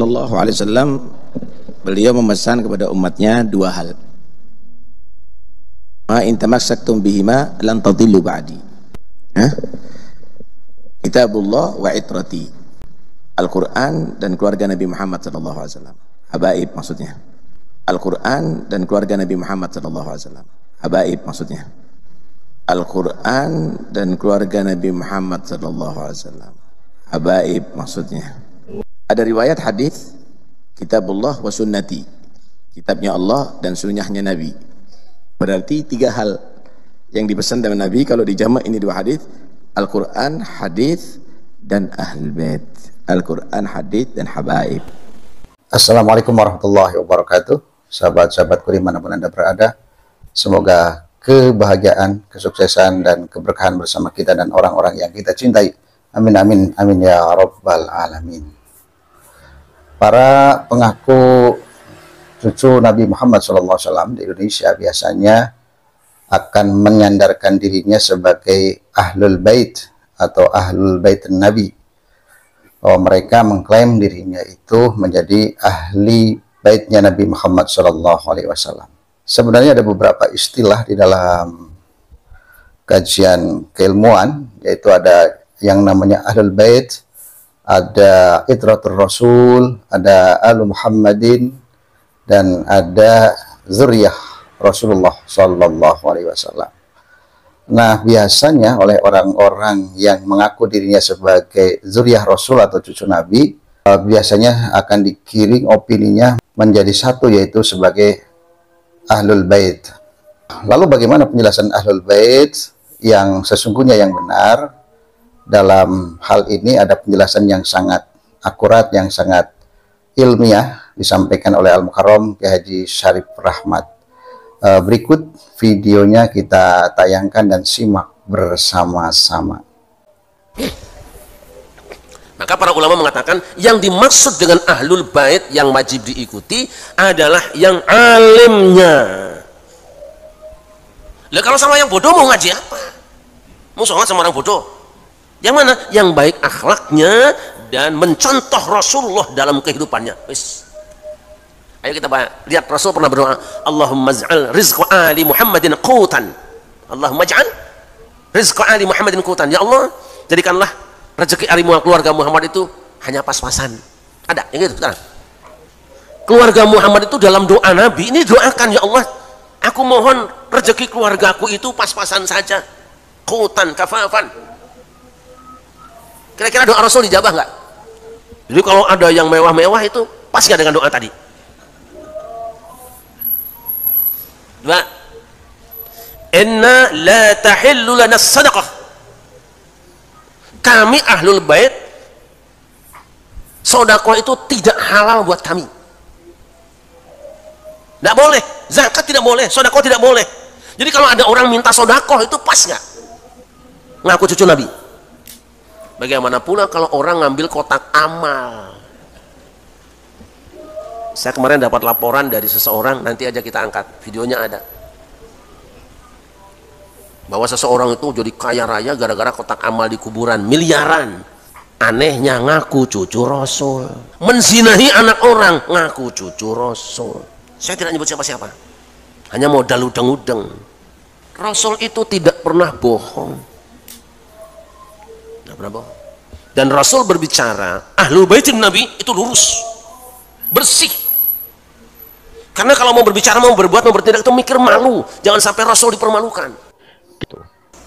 Shallallahu Alaihi Wasallam beliau memesan kepada umatnya dua hal. Ma in tamassaktum bihima lan tadillu ba'di. Kitabullah wa itrati. Al-Quran dan keluarga Nabi Muhammad Sallallahu Alaihi Wasallam. Habaib maksudnya. Al-Quran dan keluarga Nabi Muhammad Sallallahu Alaihi Wasallam. Habaib maksudnya. Al-Quran dan keluarga Nabi Muhammad Sallallahu Alaihi Wasallam. Habaib maksudnya. Ada riwayat hadis Kitabullah wa sunnati. Kitabnya Allah dan sunnahnya Nabi. Berarti tiga hal yang dipesan dengan Nabi. Kalau dijamak ini dua hadis: Al-Quran, hadis, dan Ahlul Bait. Al-Quran, hadis, dan habaib. Assalamualaikum warahmatullahi wabarakatuh. Sahabat-sahabatku dimanapun Anda berada, semoga kebahagiaan, kesuksesan, dan keberkahan bersama kita dan orang-orang yang kita cintai. Amin, amin, amin ya rabbal alamin. Para pengaku cucu Nabi Muhammad SAW di Indonesia biasanya akan menyandarkan dirinya sebagai Ahlul Bait atau Ahlul Bait Nabi. Bahwa mereka mengklaim dirinya itu menjadi ahli baitnya Nabi Muhammad SAW. Sebenarnya ada beberapa istilah di dalam kajian keilmuan, yaitu ada yang namanya Ahlul Bait, ada Itratul Rasul, ada Alu Muhammadin, dan ada Zuriyah Rasulullah SAW. Nah, biasanya oleh orang-orang yang mengaku dirinya sebagai Zuriyah Rasul atau cucu Nabi, biasanya akan dikiring opininya menjadi satu, yaitu sebagai Ahlul Bait. Lalu bagaimana penjelasan Ahlul Bait yang sesungguhnya yang benar? Dalam hal ini ada penjelasan yang sangat akurat, yang sangat ilmiah, disampaikan oleh Al-Mukarram Kiai Haji Syarif Rahmat. Berikut videonya kita tayangkan dan simak bersama-sama. Maka para ulama mengatakan yang dimaksud dengan Ahlul Bait yang wajib diikuti adalah yang alimnya. Lah kalau sama yang bodoh mau ngaji apa? Mau sholat sama orang bodoh? Yang mana? Yang baik akhlaknya dan mencontoh Rasulullah dalam kehidupannya. Wis. Ayo kita lihat, Rasul pernah berdoa, Allahumma ij'al rizqa ali Muhammadin qutan. Allahumma ij'al rizqa ali Muhammadin qutan. Ya Allah, jadikanlah rezeki ali keluarga Muhammad itu hanya pas-pasan. Ada yang gitu kan? Keluarga Muhammad itu dalam doa Nabi ini doakan, ya Allah, aku mohon rezeki keluargaku itu pas-pasan saja. Qutan kafafan. Kira-kira doa Rasul dijabah nggak? Jadi kalau ada yang mewah-mewah itu pas nggak dengan doa tadi? Dua, inna la tahillu lana sadaqah. Kami Ahlul Bait, sedekah itu tidak halal buat kami. Tidak boleh, zakat tidak boleh, sedekah tidak boleh. Jadi kalau ada orang minta sedekah itu pas nggak? Ngaku cucu Nabi. Bagaimana pula kalau orang ngambil kotak amal? Saya kemarin dapat laporan dari seseorang, nanti aja kita angkat, videonya ada. Bahwa seseorang itu jadi kaya raya gara-gara kotak amal di kuburan, miliaran. Anehnya ngaku cucu Rasul. Menzinahi anak orang, ngaku cucu Rasul. Saya tidak nyebut siapa-siapa. Hanya modal udeng-udeng. Rasul itu tidak pernah bohong. Tidak pernah bohong. Dan Rasul berbicara, Ahlul Baitin Nabi itu lurus, bersih. Karena kalau mau berbicara, mau berbuat, mau bertindak itu mikir malu. Jangan sampai Rasul dipermalukan.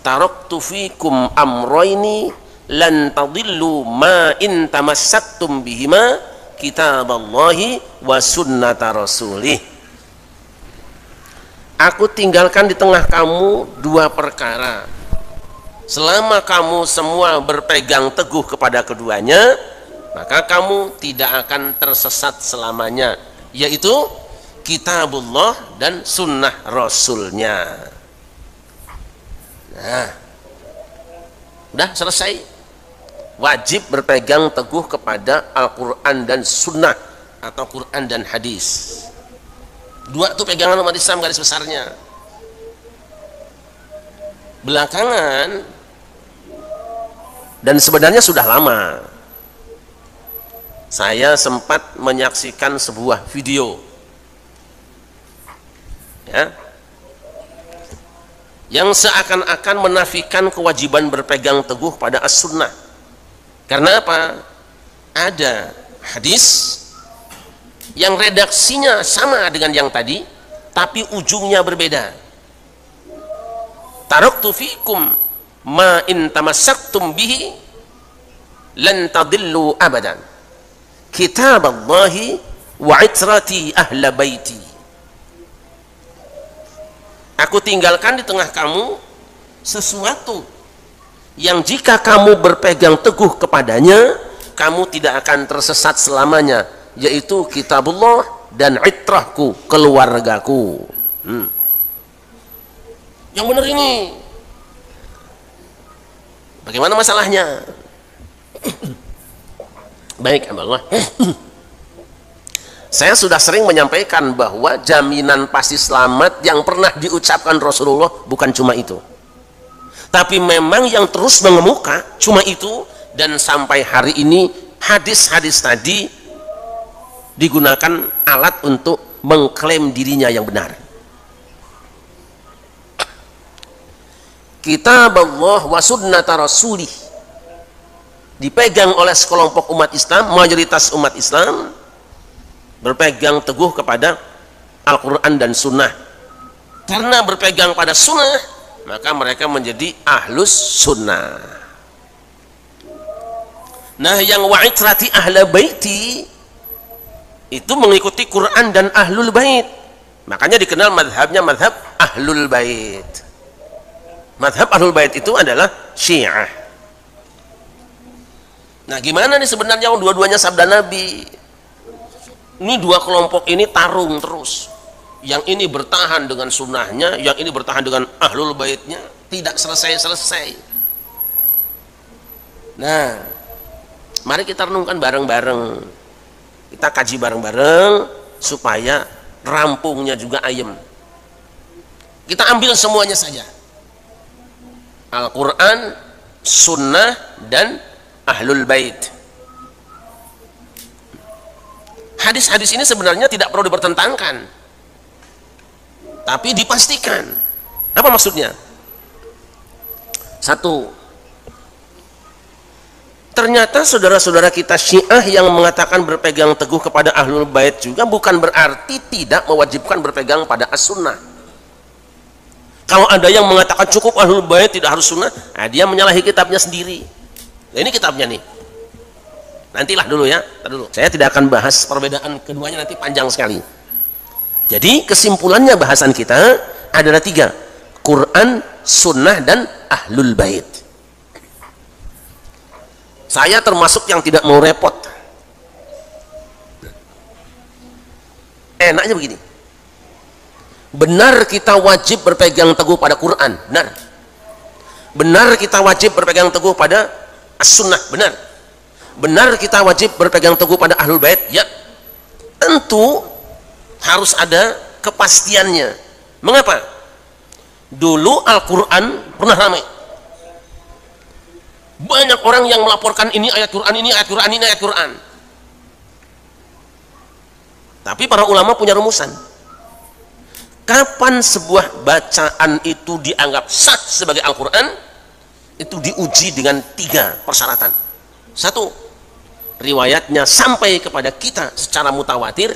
Taraktu fikum amroini lan tadillu ma in tamassaktum bihima kitaballahi wa sunnata rasulih. Aku tinggalkan di tengah kamu dua perkara. Selama kamu semua berpegang teguh kepada keduanya, maka kamu tidak akan tersesat selamanya, yaitu Kitabullah dan sunnah Rasulnya. Nah, udah selesai. Wajib berpegang teguh kepada Al-Quran dan sunnah atau Quran dan hadis. Dua itu pegangan umat Islam garis besarnya. Belakangan, dan sebenarnya sudah lama, saya sempat menyaksikan sebuah video ya, yang seakan-akan menafikan kewajiban berpegang teguh pada as-sunnah. Karena apa? Ada hadis yang redaksinya sama dengan yang tadi, tapi ujungnya berbeda. Taraktu fikum ma in tamassaktum bihi lan tadillu abadan, kitaballahi wa itrati ahla baiti. Aku tinggalkan di tengah kamu sesuatu yang jika kamu berpegang teguh kepadanya, kamu tidak akan tersesat selamanya, yaitu kitabullah dan itrahku, keluargaku. Yang benar ini. Bagaimana masalahnya? Baik, Allah. Saya sudah sering menyampaikan bahwa jaminan pasti selamat yang pernah diucapkan Rasulullah bukan cuma itu, tapi memang yang terus mengemuka cuma itu, dan sampai hari ini hadis-hadis tadi digunakan alat untuk mengklaim dirinya yang benar. Kitab Allah wa sunnata rasulih dipegang oleh sekelompok umat Islam, mayoritas umat Islam berpegang teguh kepada Al-Quran dan Sunnah. Karena berpegang pada Sunnah, maka mereka menjadi ahlus Sunnah. Nah, yang wa'itrati ahla baiti itu mengikuti Quran dan ahlul bait. Makanya dikenal madhabnya madhab ahlul bait. Madhab ahlul bait itu adalah Syiah. Nah, gimana nih sebenarnya dua-duanya sabda Nabi? Ini dua kelompok ini tarung terus. Yang ini bertahan dengan sunnahnya, yang ini bertahan dengan ahlul baitnya, tidak selesai-selesai. Nah, mari kita renungkan bareng-bareng, kita kaji bareng-bareng supaya rampungnya juga ayem. Kita ambil semuanya saja, Al-Quran, Sunnah, dan ahlul bait. Hadis-hadis ini sebenarnya tidak perlu dipertentangkan, tapi dipastikan. Apa maksudnya? Satu, ternyata saudara-saudara kita Syiah yang mengatakan berpegang teguh kepada ahlul bait juga bukan berarti tidak mewajibkan berpegang pada as-sunnah. Kalau ada yang mengatakan cukup ahlul bait tidak harus sunnah, nah dia menyalahi kitabnya sendiri. Nah, ini kitabnya nih. Nantilah dulu ya, dulu. Saya tidak akan bahas perbedaan keduanya, nanti panjang sekali. Jadi kesimpulannya bahasan kita adalah 3: Quran, Sunnah, dan ahlul bait. Saya termasuk yang tidak mau repot. Enaknya begini, benar kita wajib berpegang teguh pada Quran, benar. Benar kita wajib berpegang teguh pada as-sunnah, benar. Benar kita wajib berpegang teguh pada ahlul bait, ya. Tentu harus ada kepastiannya. Mengapa? Dulu Al-Quran pernah ramai, banyak orang yang melaporkan ini ayat Quran, ini ayat Quran, ini ayat Quran. Tapi para ulama punya rumusan. Kapan sebuah bacaan itu dianggap sah sebagai Al-Quran? Itu diuji dengan 3 persyaratan. 1, riwayatnya sampai kepada kita secara mutawatir,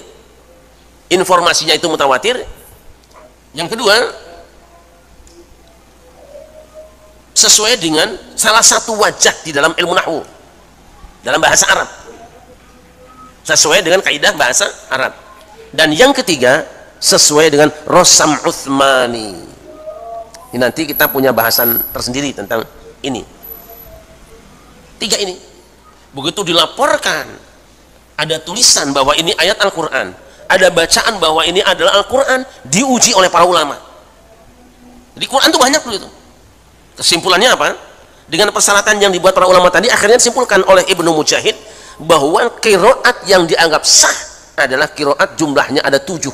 informasinya itu mutawatir. Yang kedua, sesuai dengan salah satu wajah di dalam ilmu nahwu, dalam bahasa Arab, sesuai dengan kaidah bahasa Arab. Dan yang ketiga, sesuai dengan Rosam Utsmani. Ini nanti kita punya bahasan tersendiri tentang ini. 3 ini. Begitu dilaporkan, ada tulisan bahwa ini ayat Al-Quran, ada bacaan bahwa ini adalah Al-Quran, diuji oleh para ulama. Di Quran itu banyak dulu itu. Kesimpulannya apa? Dengan persyaratan yang dibuat para ulama tadi, akhirnya disimpulkan oleh Ibnu Mujahid bahwa qiraat yang dianggap sah adalah qiraat jumlahnya ada 7,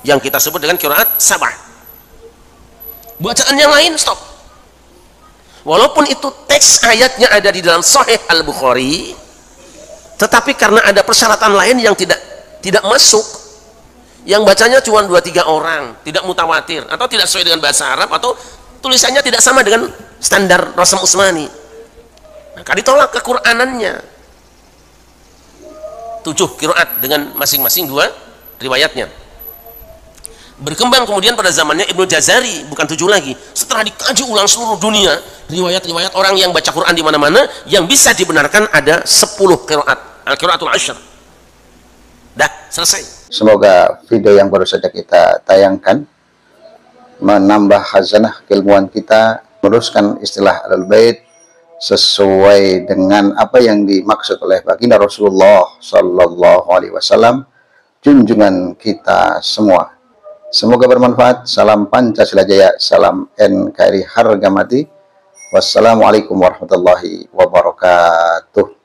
yang kita sebut dengan qiraat sabah. Bacaan yang lain stop. Walaupun itu teks ayatnya ada di dalam Sahih Al-Bukhari, Tetapi karena ada persyaratan lain yang tidak masuk, yang bacanya cuma 2-3 orang, tidak mutawatir, atau tidak sesuai dengan bahasa Arab, atau tulisannya tidak sama dengan standar Rasam Utsmani, maka ditolak kequranannya. 7 qiraat dengan masing-masing 2 riwayatnya. Berkembang kemudian pada zamannya Ibnu Jazari, bukan 7 lagi. Setelah dikaji ulang seluruh dunia, riwayat-riwayat orang yang baca Quran di mana-mana, yang bisa dibenarkan ada 10 qiraat, al-qiraatul ashr. Dah, selesai. Semoga video yang baru saja kita tayangkan menambah khazanah keilmuan kita, meluruskan istilah Ahlul Bait sesuai dengan apa yang dimaksud oleh baginda Rasulullah Sallallahu Alaihi Wasallam, junjungan kita semua. Semoga bermanfaat. Salam Pancasila Jaya, salam NKRI harga mati. Wassalamualaikum warahmatullahi wabarakatuh.